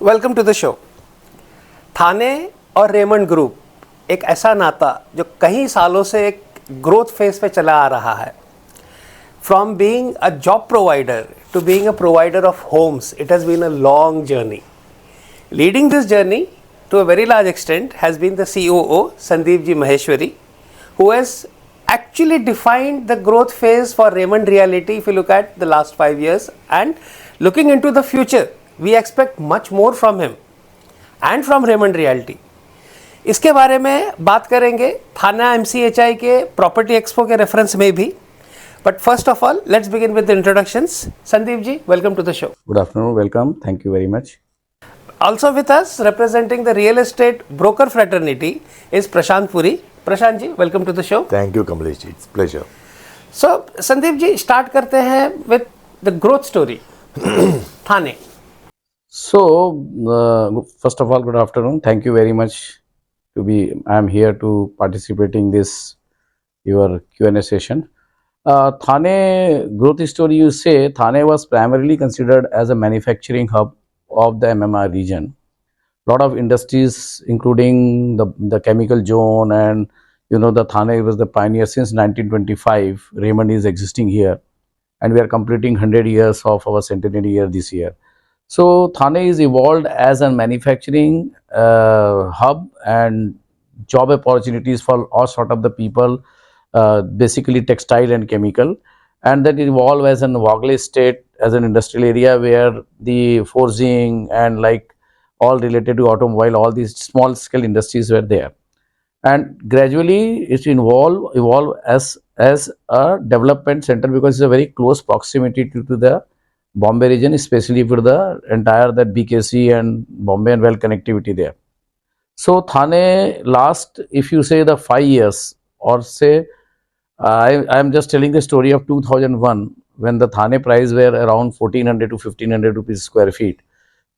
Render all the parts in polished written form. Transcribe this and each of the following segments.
Welcome to the show. Thane और Raymond group एक ऐसा नाता जो कई सालों से एक ग्रोथ फेज पे चला आ रहा है। From being a job provider to being a provider of homes, it has been a long journey. Leading this journey to a very large extent has been the COO, Sandeep Maheshwari, who has actually defined the growth phase for Raymond Realty if you look at the last 5 years. And looking into the future, we expect much more from him and from Raymond Realty. इसके बारे में बात करेंगे थाना MCHI के property expo के reference में भी. But first of all, let's begin with the introductions. Sandeep ji, welcome to the show. Good afternoon, welcome. Thank you very much. Also with us, representing the real estate broker fraternity, is Prashant Puri. Prashant ji, welcome to the show. Thank you, Kamlesh ji. It's pleasure. So, Sandeep ji, start करते हैं with the growth story. Thane. So, first of all, good afternoon. Thank you very much I am here to participating this your Q&A session. Thane growth story, you say Thane was primarily considered as a manufacturing hub of the MMR region. Lot of industries, including the chemical zone, and the Thane was the pioneer since 1925. Raymond is existing here, and we are completing 100 years of our centenary year this year. So Thane is evolved as a manufacturing hub and job opportunities for all sort of the people, basically textile and chemical. And then it evolved as an Wagle state, as an industrial area where the forging and like all related to automobile, all these small scale industries were there. And gradually it evolved as a development center, because it's a very close proximity to the Bombay region, especially for the entire that BKC and Bombay and well connectivity there. So Thane last, if you say the 5 years, or say I am just telling the story of 2001, when the Thane price were around 1400 to 1500 rupees square feet.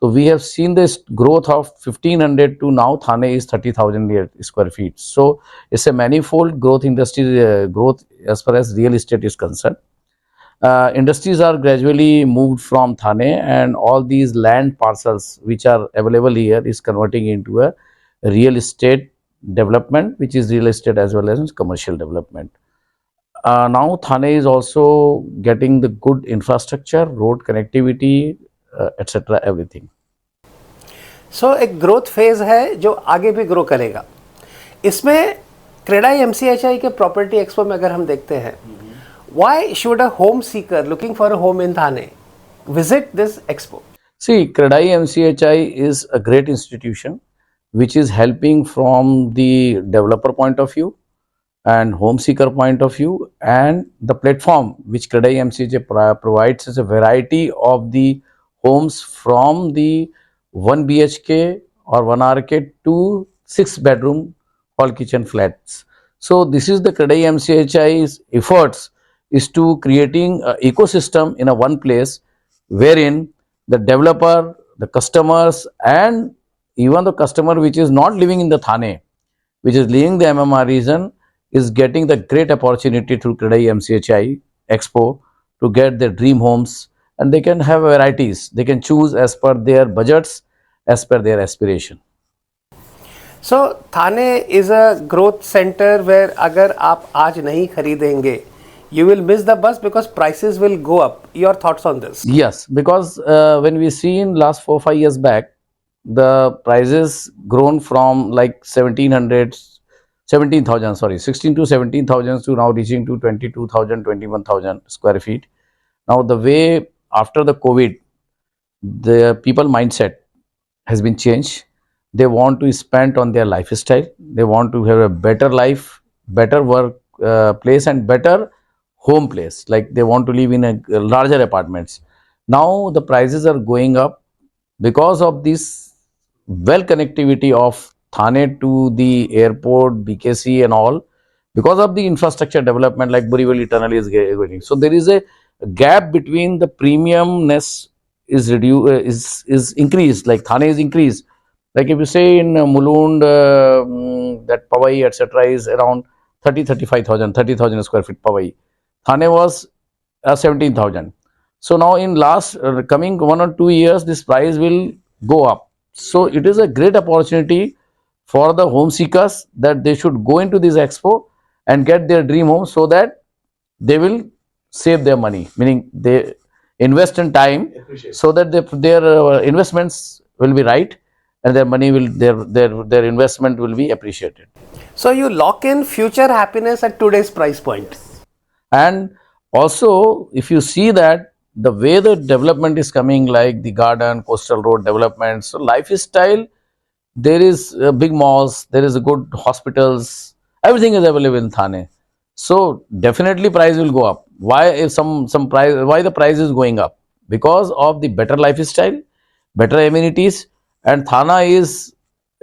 So we have seen this growth of 1500 to now Thane is 30,000 square feet. So it's a manifold growth industry, growth as far as real estate is concerned. Industries are gradually moved from Thane, and all these land parcels which are available here is converting into a real estate development, which is real estate as well as commercial development. Now Thane is also getting the good infrastructure, road connectivity, etc. everything. So एक growth phase है जो आगे भी grow करेगा. इसमें CREDAI MCHI के property expo में अगर हम देखते हैं, why should a home seeker looking for a home in Thane visit this expo? See, CREDAI-MCHI is a great institution which is helping from the developer point of view and home seeker point of view, and the platform which CREDAI-MCHI provides is a variety of the homes from the 1 BHK or 1 RK to 6 bedroom hall kitchen flats. So this is the CREDAI-MCHI's efforts, is to creating an ecosystem in a one place wherein the developer, the customers, and even the customer which is not living in the Thane, which is living the MMR region, is getting the great opportunity through CREDAI-MCHI Expo to get their dream homes, and they can have varieties. They can choose as per their budgets, as per their aspiration. So Thane is a growth center where अगर आप आज नहीं खरीदेंगे, you will miss the bus because prices will go up. Your thoughts on this? Yes, because when we see in last 4-5 years back, the prices grown from like 16 to 17,000 to now reaching to 22,000, 21,000 square feet. Now the way after the COVID, the people mindset has been changed. They want to spend on their lifestyle. They want to have a better life, better work place, and better home place. Like they want to live in a larger apartments. Now the prices are going up because of this well connectivity of Thane to the airport, BKC and all, because of the infrastructure development like Borivali tunnel is getting. So there is a gap between the premiumness is reduced, is increased, like Thane is increased. Like if you say in Mulund, that Powai etc. is around 30,000 square feet Powai. Thane was 17,000. So now in last coming 1 or 2 years, this price will go up. So it is a great opportunity for the home seekers that they should go into this expo and get their dream home, so that they will save their money, meaning they invest in time, so that their investments will be right, and their money will their investment will be appreciated. So you lock in future happiness at today's price point. And also, if you see that the way the development is coming, like the garden, coastal road development, so lifestyle, there is big malls, there is a good hospitals, everything is available in Thane. So definitely price will go up. Why if some price, why the price is going up? Because of the better lifestyle, better amenities, and Thane is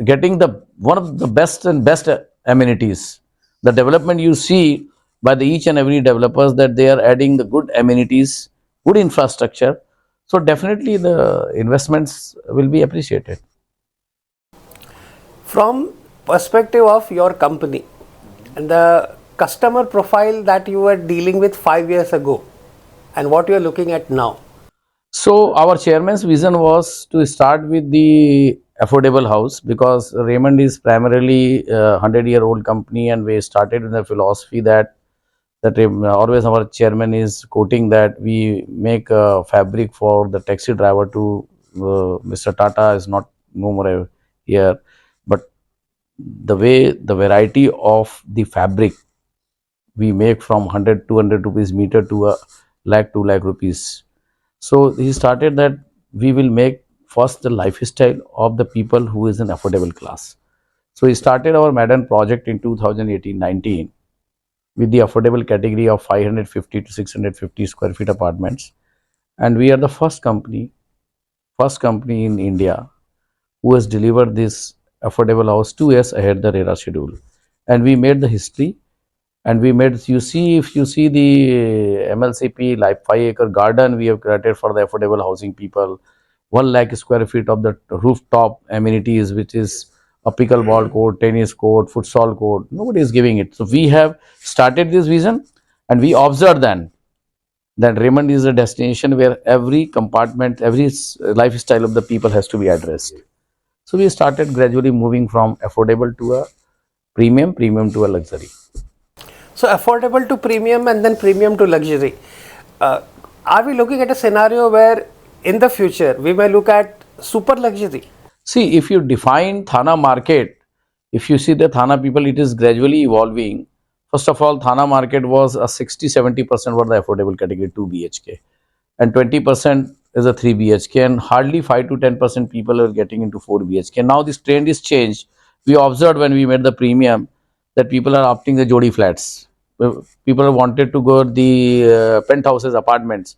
getting the one of the best and best amenities. The development you see by the each and every developers, that they are adding the good amenities, good infrastructure. So definitely the investments will be appreciated. From perspective of your company and the customer profile that you were dealing with 5 years ago and what you are looking at now. So our chairman's vision was to start with the affordable house, because Raymond is primarily a 100-year-old company, and we started with the philosophy that always our chairman is quoting that we make a fabric for the taxi driver to Mr. Tata is not no more here, but the way the variety of the fabric we make from 100 200 rupees meter to a lakh 2 lakh rupees. So he started that we will make first the lifestyle of the people who is an affordable class. So he started our Madden project in 2018-19 with the affordable category of 550 to 650 square feet apartments, and we are the first company in India who has delivered this affordable house 2 years ahead the RERA schedule, and we made the history. And we made, you see, if you see the MLCP like 5 acre garden we have created for the affordable housing people, 1 lakh square feet of the rooftop amenities, which is a pickleball court, tennis court, futsal court. Nobody is giving it. So we have started this vision, and we observed then that Raymond is a destination where every compartment, every lifestyle of the people has to be addressed. So we started gradually moving from affordable to a premium, premium to a luxury. So affordable to premium and then premium to luxury. Uh, are we looking at a scenario where in the future we may look at super luxury? See, if you define Thana market, if you see the Thana people, it is gradually evolving. First of all, Thana market was a 60-70% were the affordable category 2 BHK, and 20% is a 3 BHK, and hardly 5 to 10% people are getting into 4 BHK. Now this trend is changed. We observed when we made the premium that people are opting the Jodi flats. People wanted to go the penthouses, apartments.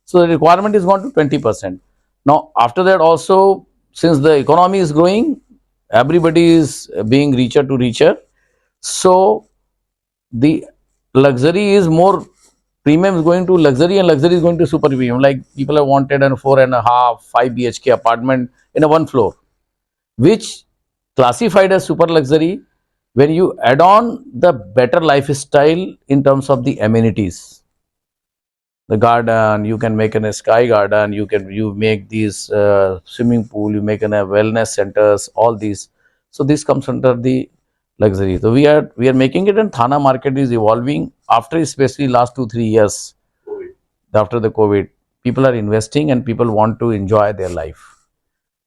So the requirement is gone to 20%. Now after that also, since the economy is growing, everybody is being richer to richer. So the luxury is more, premium is going to luxury and luxury is going to super premium. Like people have wanted a 4.5, 5 BHK apartment in a one floor, which classified as super luxury when you add on the better lifestyle in terms of the amenities. The garden, you can make a sky garden, you make these swimming pool, you make a wellness centers, all these. So this comes under the luxury. So we are making it, and Thana market is evolving after especially last 2-3 years after the COVID. People are investing and people want to enjoy their life,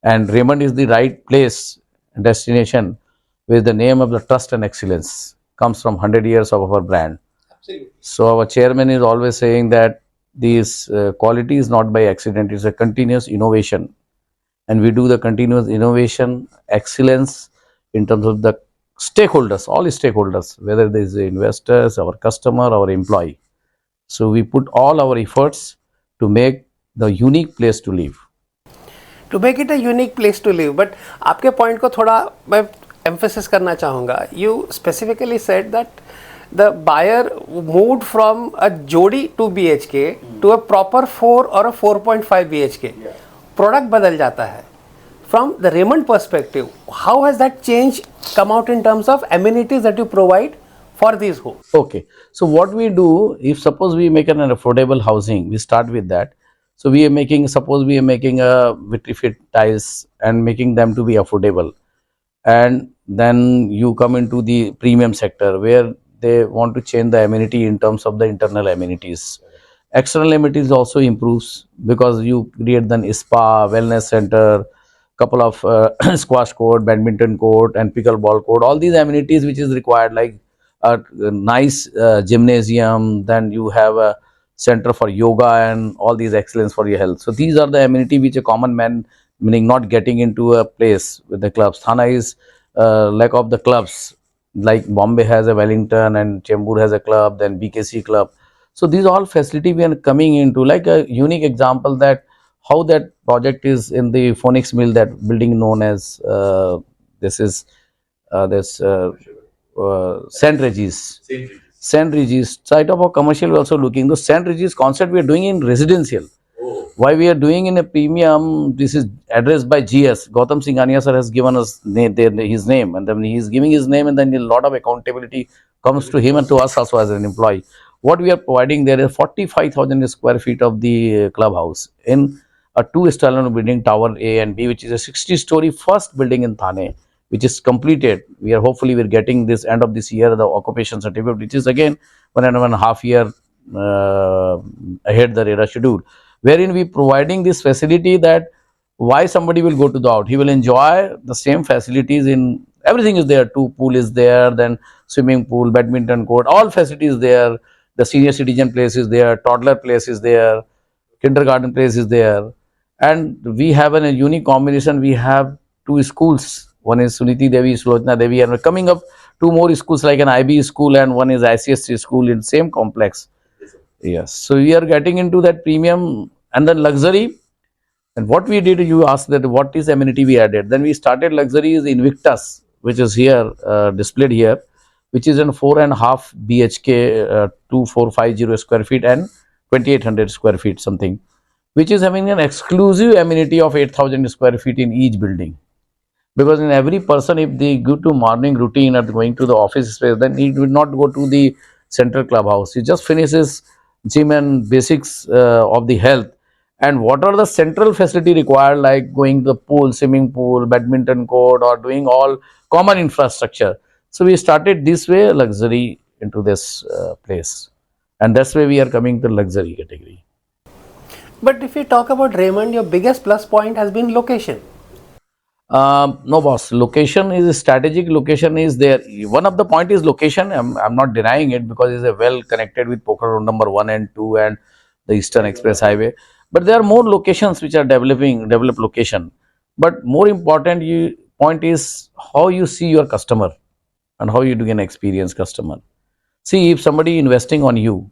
and Raymond is the right place and destination where the name of the trust and excellence comes from 100 years of our brand. Absolutely. So our chairman is always saying that this quality is not by accident, it's a continuous innovation, and we do the continuous innovation excellence in terms of the stakeholders, all stakeholders, whether there is the investors, our customer, our employee. So we put all our efforts to make the unique place to live. To make it a unique place to live. But आपके point को थोड़ा मैं emphasis करना चाहूँगा. You specifically said that the buyer moved from a Jodi 2 BHK to a proper 4 or a 4.5 BHK. Product बदल जाता है. From the Raymond perspective, how has that change come out in terms of amenities that you provide for these homes? Okay, so what we do, if suppose we make an affordable housing, we start with that. So we are making, suppose we are making a vitrified tiles and making them to be affordable, and then you come into the premium sector where they want to change the amenity in terms of the internal amenities. External amenities also improves because you create then spa, wellness center, couple of squash court, badminton court, and pickleball court. All these amenities which is required, like a nice gymnasium. Then you have a center for yoga and all these excellence for your health. So these are the amenity which a common man, meaning not getting into a place with the clubs. Thana is lack of the clubs. Like Bombay has a Wellington and Chembur has a club, then BKC club. So these all facility we are coming into, like a unique example that how that project is in the Phoenix Mill, that building known as this is this Saint Regis. Saint Regis site of a commercial we are also looking. The Saint Regis concept we are doing in residential. Why we are doing in a premium? This is addressed by GS. Gautam Singhania sir has given us his name, and then he is giving his name, and then a lot of accountability comes to him and to us also as an employee. What we are providing there is 45,000 square feet of the clubhouse in a two-stallion building, Tower A and B, which is a 60-story first building in Thane, which is completed. We are hopefully we're getting this end of this year the occupation certificate, which is again 1.5 year ahead the RERA schedule, wherein we providing this facility that why somebody will go to the out, he will enjoy the same facilities in everything is there. Two pool is there, then swimming pool, badminton court, all facilities there. The senior citizen place is there, toddler place is there, kindergarten place is there, and we have a unique combination. We have two schools. One is Suniti Devi, Sulojana Devi, and we're coming up two more schools like an IB school and one is ICSC school in same complex. Yes, so we are getting into that premium and then luxury. And what we did, you asked that what is amenity we added. Then we started luxury is Invictus, which is here displayed here, which is in 4.5 BHK, 2450 square feet and 2800 square feet something, which is having an exclusive amenity of 8,000 square feet in each building. Because in every person, if they go to morning routine or going to the office space, then he will not go to the central clubhouse. He just finishes gym and basics of the health. And what are the central facility required, like going to the pool, swimming pool, badminton court, or doing all common infrastructure. So we started this way luxury into this place, and that's why we are coming to luxury category. But if you talk about Raymond, your biggest plus point has been location. No, boss. Location is strategic. Location is there. One of the point is location. I'm not denying it because it's a well connected with Pokhara Road number 1 and 2 and the Eastern Express Highway. But there are more locations which are developed location. But more important point is how you see your customer and how you do an experienced customer. See, if somebody investing on you,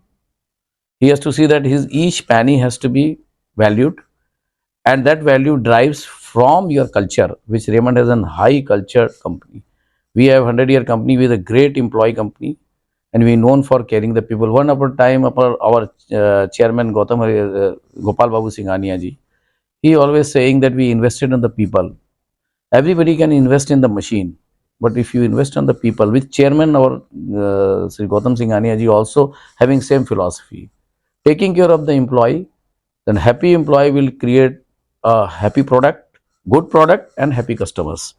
he has to see that his each penny has to be valued, and that value drives from your culture, which Raymond has a high culture company. We have 100-year company with a great employee company, and we known for caring the people. One upon time, our chairman Gopal Babu Singhania ji, he always saying that we invested in the people. Everybody can invest in the machine, but if you invest on the people, with chairman our Sri Gautam Singhania ji also having same philosophy, taking care of the employee, then happy employee will create a happy product, good product, and happy customers.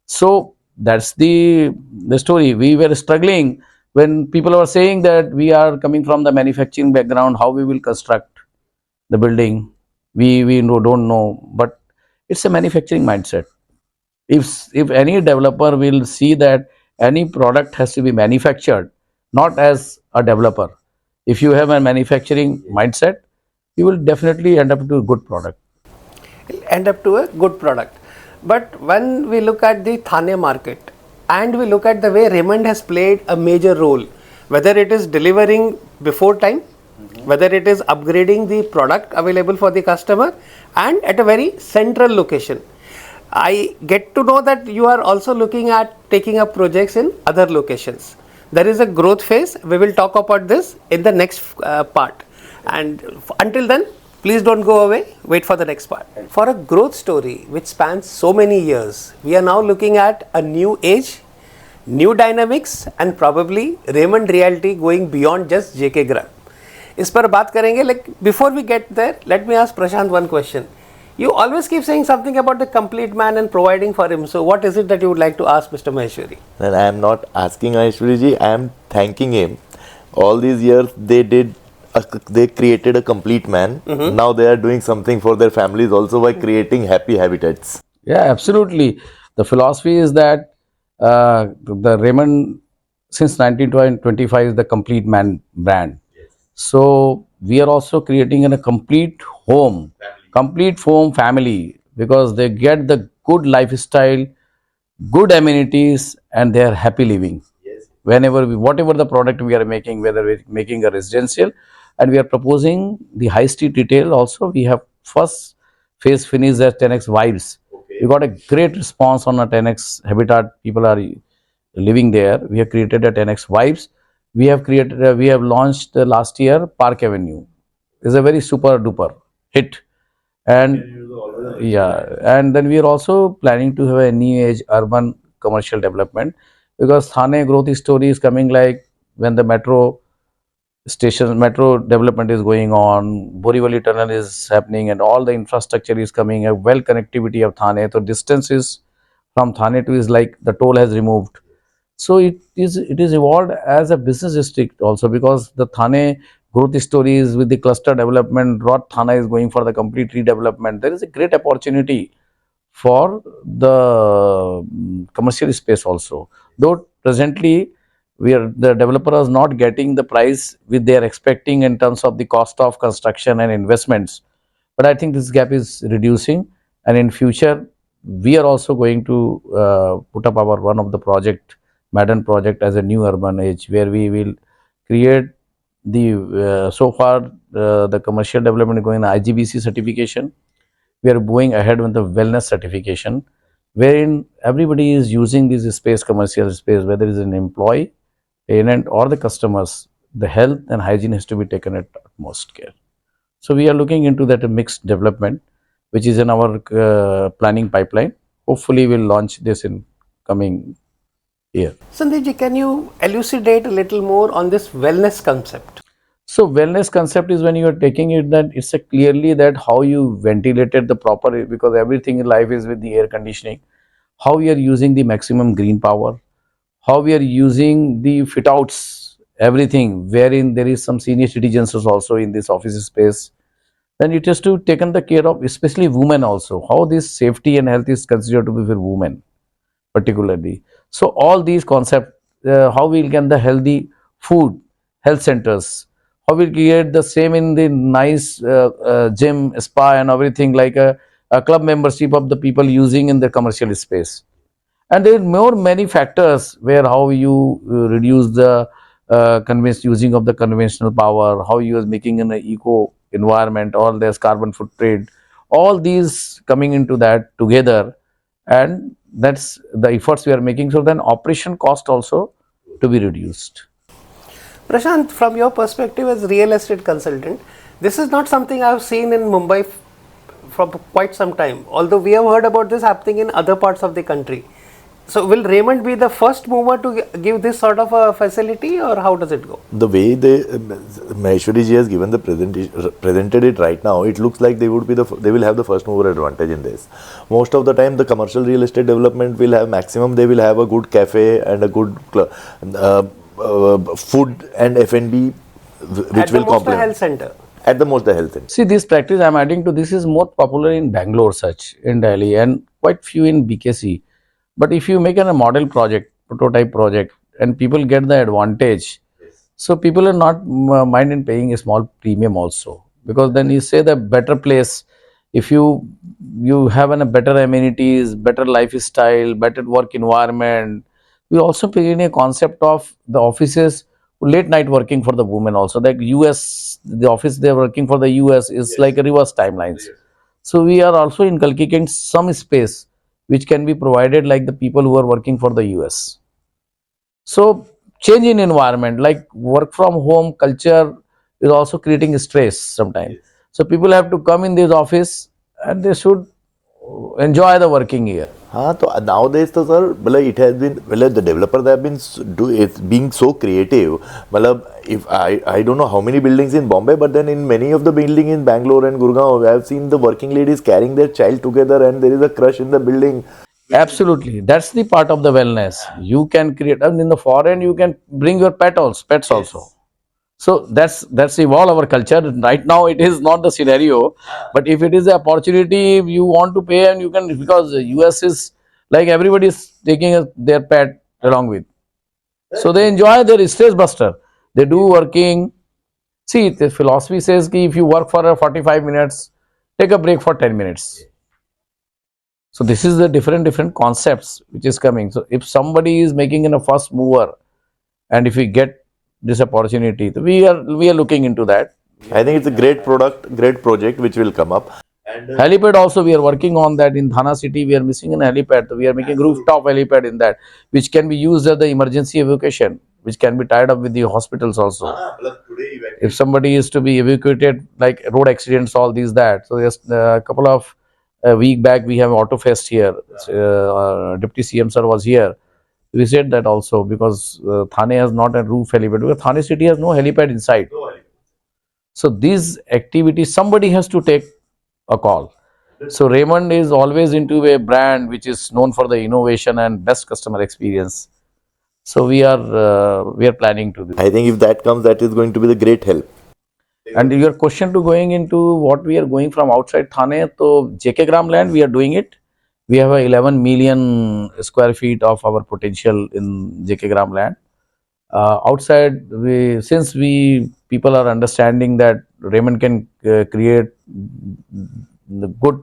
So that's the story. We were struggling when people were saying that we are coming from the manufacturing background, how we will construct the building. We don't know, but it's a manufacturing mindset. If any developer will see that any product has to be manufactured, not as a developer, if you have a manufacturing mindset, you will definitely end up to a good product. End up to a good product. But when we look at the Thane market and we look at the way Raymond has played a major role, whether it is delivering before time, whether it is upgrading the product available for the customer, and at a very central location. I get to know that you are also looking at taking up projects in other locations. There is a growth phase. We will talk about this in the next part. And until then, please don't go away. Wait for the next part. For a growth story which spans so many years, we are now looking at a new age, new dynamics, and probably Raymond Realty going beyond just JK Grant. इस पर बात करेंगे. Like before we get there, let me ask Prashant one question. You always keep saying something about the complete man and providing for him. So what is it that you would like to ask Mr. Maheshwari? And I am not asking Maheshwari ji, I am thanking him. All these years they created a complete man. Now they are doing something for their families also by creating happy habitats. Yeah, absolutely. The philosophy is that the Raymond since 1925 is the complete man brand. So we are also creating a complete home family, because they get the good lifestyle, good amenities, and they are happy living. Whenever whatever the product we are making, whether we're making a residential, and we are proposing the high street retail also, we have first phase finished at 10x vibes. We got a great response on a 10x habitat. People are living there. We have created a 10x vibes. We have launched last year Park Avenue. It's a very super duper hit. And yeah, and then we are also planning to have a new age urban commercial development, because Thane growth story is coming like when the metro development is going on, Borivali tunnel is happening, and all the infrastructure is coming, a well connectivity of Thane. So distance is from Thane to is like the toll has removed. So it is evolved as a business district also, because the Thane growth stories with the cluster development, what Thane is going for the complete redevelopment. There is a great opportunity for the commercial space also. Though presently the developer is not getting the price which they are expecting in terms of the cost of construction and investments, but I think this gap is reducing, and in future we are also going to put up our one of the project, Madden project, as a new urban age, where we will create the so far the commercial development going IGBC certification. We are going ahead with the wellness certification, wherein everybody is using this space, commercial space, whether it is an employee, tenant, or the customers. The health and hygiene has to be taken at utmost care. So we are looking into that mixed development, which is in our planning pipeline. Hopefully, we'll launch this in coming year. Sandeep ji, can you elucidate a little more on this wellness concept? So wellness concept is when you are taking it, that it's a clearly that how you ventilated the proper, because everything in life is with the air conditioning, how we are using the maximum green power, how we are using the fit outs, everything, wherein there is some senior citizens also in this office space. Then it has to taken the care of, especially women also, how this safety and health is considered to be for women particularly. So all these concepts, how we'll get the healthy food, health centers, how we'll create the same in the nice gym, spa, and everything, like a club membership of the people using in the commercial space. And there are more many factors where how you reduce the using of the conventional power, how you are making an eco environment, all there's carbon footprint, all these coming into that together, and that's the efforts we are making. So then operation cost also to be reduced. Prashant, from your perspective as real estate consultant, this is not something I've seen in Mumbai from quite some time, although we have heard about this happening in other parts of the country. So will Raymond be the first mover to give this sort of a facility, or how does it go? The way Maheshwari ji has given the presented it right now, it looks like they will have the first mover advantage in this. Most of the time, the commercial real estate development will have maximum. They will have a good cafe and a good food and F&B, which will complement. At the most, a health center. At the most, the health center. See, this practice I'm adding to this is more popular in Bangalore, such in Delhi, and quite few in BKC. But if you make a model project, prototype project, and people get the advantage, so people are not mind in paying a small premium also, because then you say the better place. If you have a better amenities, better lifestyle, better work environment, we also bring in a concept of the offices late night working for the women also. Like US, the office they're working for the US is like a reverse timelines. So we are also inculcating some space which can be provided like the people who are working for the US. So change in environment, like work from home culture is also creating stress sometimes. So people have to come in this office and they should enjoy the working here. हाँ तो nowadays तो sir मतलब it has been मतलब the developer they have been it's being so creative मतलब if I don't know how many buildings in Bombay but then in many of the building in Bangalore and Gurgaon I have seen the working ladies carrying their child together and there is a crush in the building. Absolutely, that's the part of the wellness. You can create, and in the foreign, you can bring your pets also. So that's evolve our culture. Right now, it is not the scenario, but if it is an opportunity, you want to pay and you can, because US is like everybody is taking their pet along with. So they enjoy their stress buster. They do working. See, the philosophy says ki if you work for 45 minutes, take a break for 10 minutes. So this is the different concepts which is coming. So if somebody is making in a first mover, and if we get this opportunity, we are looking into that. I think it's a great product, great project which will come up. Helipad also we are working on that in Thana city. We are missing an helipad. So we are making rooftop helipad in that, which can be used as the emergency evacuation, which can be tied up with the hospitals also. If somebody is to be evacuated, like road accidents, all these that. So just a couple of a week back, we have Auto Fest here. Deputy CM sir was here. We said that also because Thane has not a roof helipad. Because Thane city has no helipad inside. So these activities, somebody has to take a call. So Raymond is always into a brand which is known for the innovation and best customer experience. So we are planning to do. I think if that comes, that is going to be the great help. And your question to going into what we are going from outside Thane, so JK Gram land, we are doing it. We have a 11 million square feet of our potential in JK Gram land. Outside, since we people are understanding that Raymond can create the good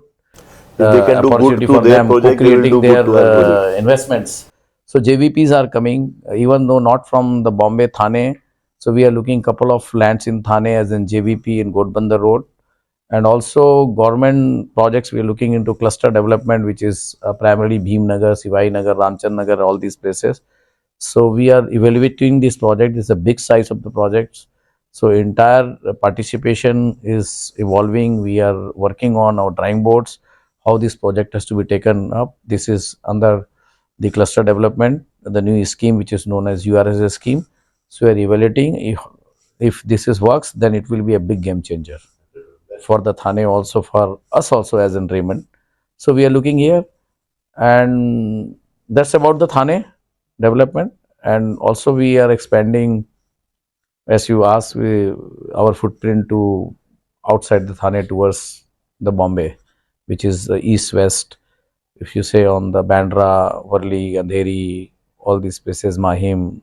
If they can do opportunity good to for their them, project, we will co-creating do their good to our project. investments. So JVPs are coming, even though not from the Bombay Thane. So we are looking couple of lands in Thane as in JVP in Godbandar Road, and also government projects. We are looking into cluster development, which is primarily Bhimnagar, Sivai Nagar, Ramchand Nagar, all these places. So we are evaluating this project. It's a big size of the projects. So entire participation is evolving. We are working on our drawing boards, how this project has to be taken up. This is under the cluster development, the new scheme which is known as URSS scheme. So we are evaluating. If this is works, then it will be a big game changer for the Thane, also for us also as in Raymond. So we are looking here, and that's about the Thane development. And also we are expanding, as you asked, our footprint to outside the Thane towards the Bombay, which is the east-west. If you say on the Bandra, Worli, Andheri, all these places, Mahim,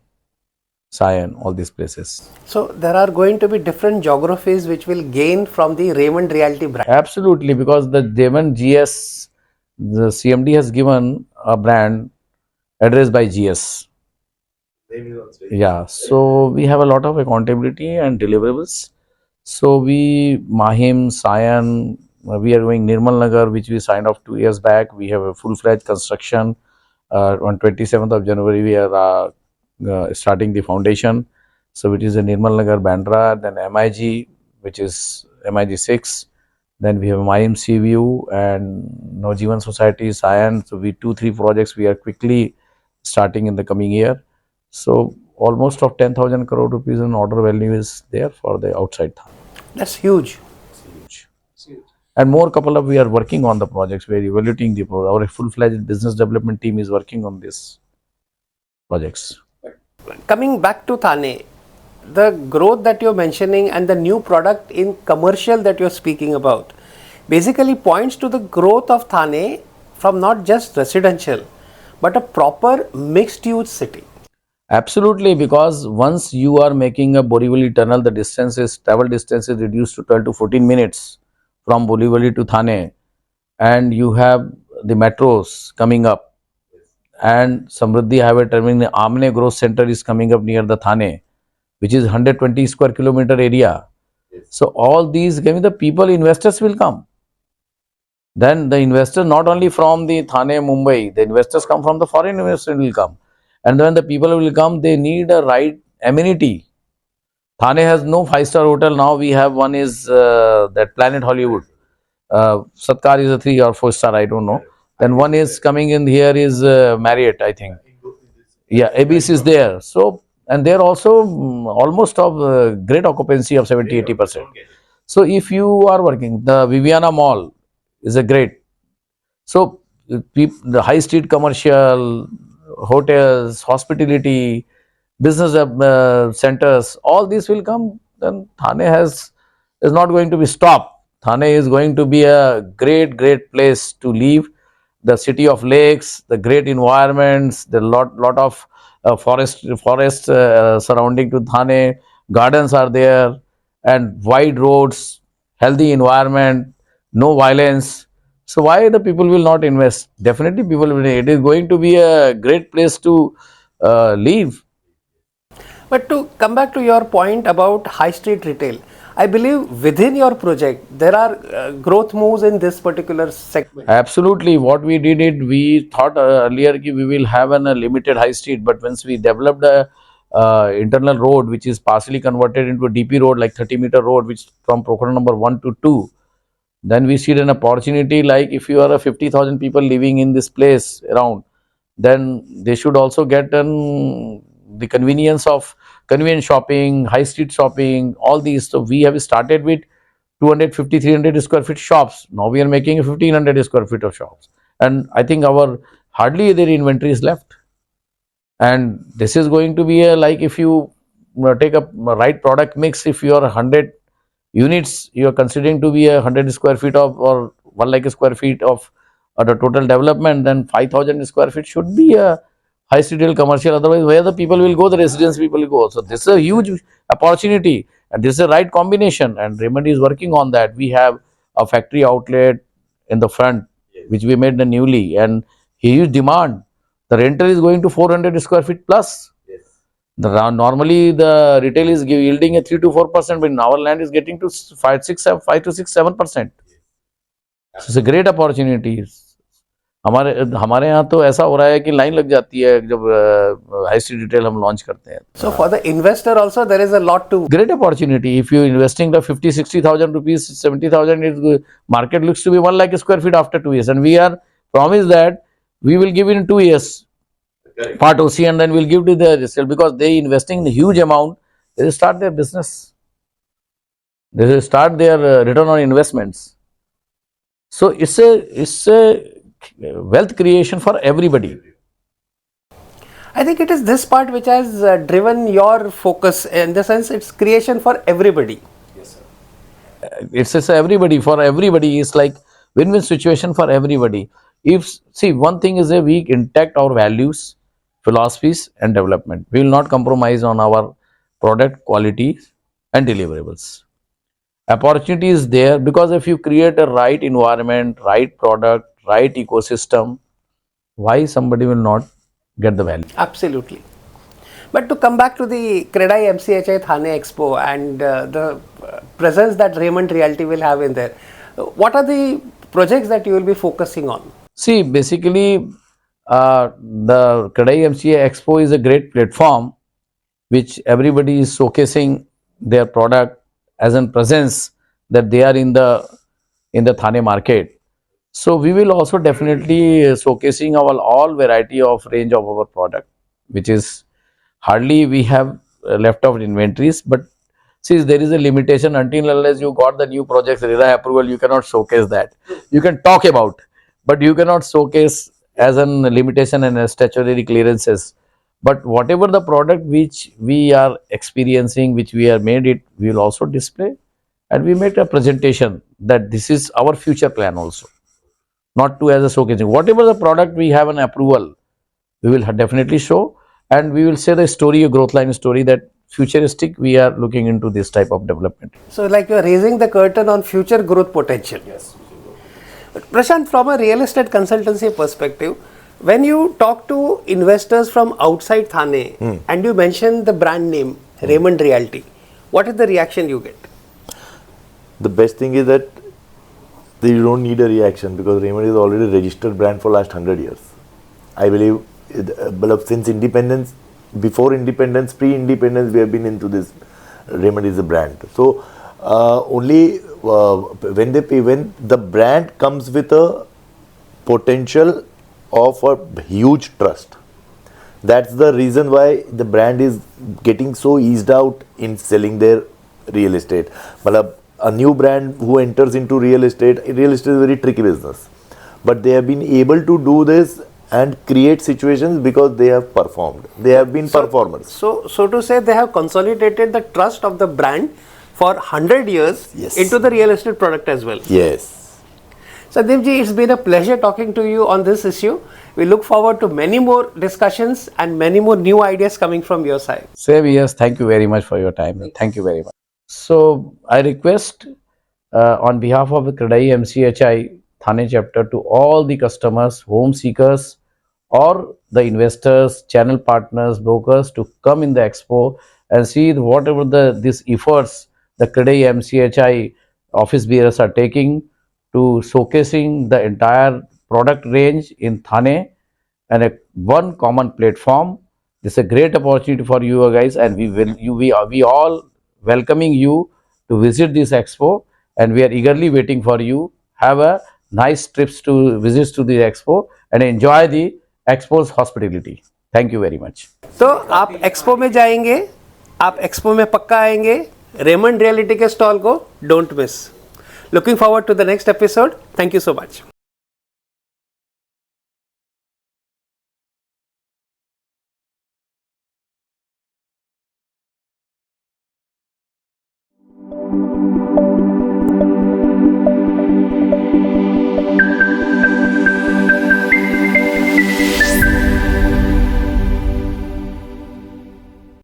Sion, all these places. So there are going to be different geographies which will gain from the Raymond Realty brand. Absolutely, because the Raymond GS, the CMD has given a brand addressed by GS. Yeah, so we have a lot of accountability and deliverables. So Mahim, Sion, we are going Nirmal Nagar, which we signed off 2 years back. We have a full-fledged construction. On 27th of January, we are starting the foundation. So it is a Nirmal Nagar, Bandra, then MIG, which is MIG 6. Then we have Mahim Sea View and Nojivan Society, Sion. So 2-3 projects we are quickly starting in the coming year. So almost of 10,000 crore rupees in order value is there for the outside Thane. That's huge. And more couple of we are working on the projects. We are evaluating the project. Our full-fledged business development team is working on these projects. Coming back to Thane, the growth that you're mentioning and the new product in commercial that you're speaking about basically points to the growth of Thane from not just residential but a proper mixed use city. Absolutely, because once you are making a Borivali tunnel, the travel distance is reduced to 12 to 14 minutes from Borivali to Thane, and you have the metros coming up, and Samruddhi Highway terminal Amne Growth Center is coming up near the Thane, which is 120 square kilometer area. So all these, the people, investors will come. Then the investors, not only from the Thane, Mumbai, the investors come from the foreign investors will come. And when the people will come, they need a right amenity. Thane has no 5-star hotel. Now we have one is that Planet Hollywood. Satkar is a 3 or 4 star, I don't know. Then one is coming in here is Marriott, I think. Yeah, ABC is there. So, and they're also almost of great occupancy of 70-80%. So if you are working, the Viviana Mall is a great. So the high street commercial, hotels, hospitality, business centers, all these will come. Then Thane is not going to be stopped. Thane is going to be a great place to live. The city of lakes, the great environments, the lot of forest surrounding to Thane, gardens are there, and wide roads, healthy environment, no violence. So why the people will not invest? Definitely people will. It is going to be a great place to live. But to come back to your point about high street retail, I believe within your project there are growth moves in this particular segment. Absolutely. What we did it, we thought earlier ki we will have a limited high street, but once we developed a internal road which is partially converted into a DP road, like 30-meter road, which from Procura number 1 to 2, then we see an opportunity like if you are a 50,000 people living in this place around, then they should also get the convenience of convenience shopping, high street shopping, all these. So we have started with 250, 300 square feet shops. Now we are making 1500 square feet of shops. And I think our hardly their inventory is left. And this is going to be a, like if you take a right product mix, if you are 100 units, you are considering to be a 100 square feet of or 1 lakh square feet of the total development, then 5000 square feet should be a high street retail commercial. Otherwise, where the people will go, the residents people will go. So this is a huge opportunity, and this is the right combination. And Raymond is working on that. We have a factory outlet in the front, which we made the newly, and huge demand. The rental is going to 400 square feet plus. Normally the retail is yielding a 3 to 4%, but in our land is getting to 5 to 6, 7%. So it's a great opportunity. हमारे यहाँ तो ऐसा हो रहा है कि line लग जाती है जब हाई स्ट्रीट रिटेल हम लॉन्च करते हैं. So for the investor also there is a lot to. Great opportunity. If you investing the 50-60,000 rupees, 70,000, is market looks to be 1 lakh square feet after 2 years, and we are promised that we will give in 2 years. Part OC, and then we'll give to the resale, because they investing in a huge amount. They will start their business. They will start their return on investments. So it's a wealth creation for everybody. I think it is this part which has driven your focus, in the sense it's creation for everybody. It's everybody, for everybody. It's like win-win situation for everybody. If see, one thing is that we intact our values, philosophies and development. We will not compromise on our product quality and deliverables. Opportunity is there, because if you create a right environment, right product, right ecosystem, why somebody will not get the value? Absolutely. But to come back to the CREDAI-MCHI Thane Expo and the presence that Raymond Realty will have in there, what are the projects that you will be focusing on? See, basically, the CREDAI-MCHI Expo is a great platform which everybody is showcasing their product as a presence that they are in the Thane market. So we will also definitely showcasing our all variety of range of our product, which is hardly we have left of inventories. But since there is a limitation, until unless you got the new projects CREDAI approval, you cannot showcase that. You can talk about, but you cannot showcase as a limitation and statutory clearances. But whatever the product which we are experiencing, which we are made it, we will also display, and we make a presentation that this is our future plan also, not to as a showcasing. Whatever the product we have an approval, we will definitely show, and we will say the story, a growth line story, that futuristic we are looking into this type of development. So like you are raising the curtain on future growth potential. Yes. But Prashant, from a real estate consultancy perspective, when you talk to investors from outside Thane and you mention the brand name Raymond Realty, what is the reaction you get? The best thing is that you don't need a reaction, because Raymond is already a registered brand for last 100 years. I believe since independence, before independence, pre-independence, we have been into this. Raymond is a brand. So only when the brand comes with a potential of a huge trust. That's the reason why the brand is getting so eased out in selling their real estate. Malab, a new brand who enters into real estate is a very tricky business. But they have been able to do this and create situations because they have performed. They have been performers. So to say, they have consolidated the trust of the brand for 100 years Yes. into the real estate product as well. Yes. Sandeep ji, it's been a pleasure talking to you on this issue. We look forward to many more discussions and many more new ideas coming from your side. Same, yes. Thank you very much for your time. Thank you very much. So I request on behalf of the CREDAI MCHI Thane chapter to all the customers, home seekers, or the investors, channel partners, brokers to come in the expo and see whatever these efforts the CREDAI MCHI office bearers are taking to showcasing the entire product range in Thane and a one common platform. This is a great opportunity for you guys, and we all welcoming you to visit this expo, and we are eagerly waiting for you. Have a nice trips to visits to the expo and enjoy the expo's hospitality. Thank you very much. तो आप expo में जाएंगे, आप expo में पक्का आएंगे, Raymond Realty के stall को don't miss. Looking forward to the next episode. Thank you so much.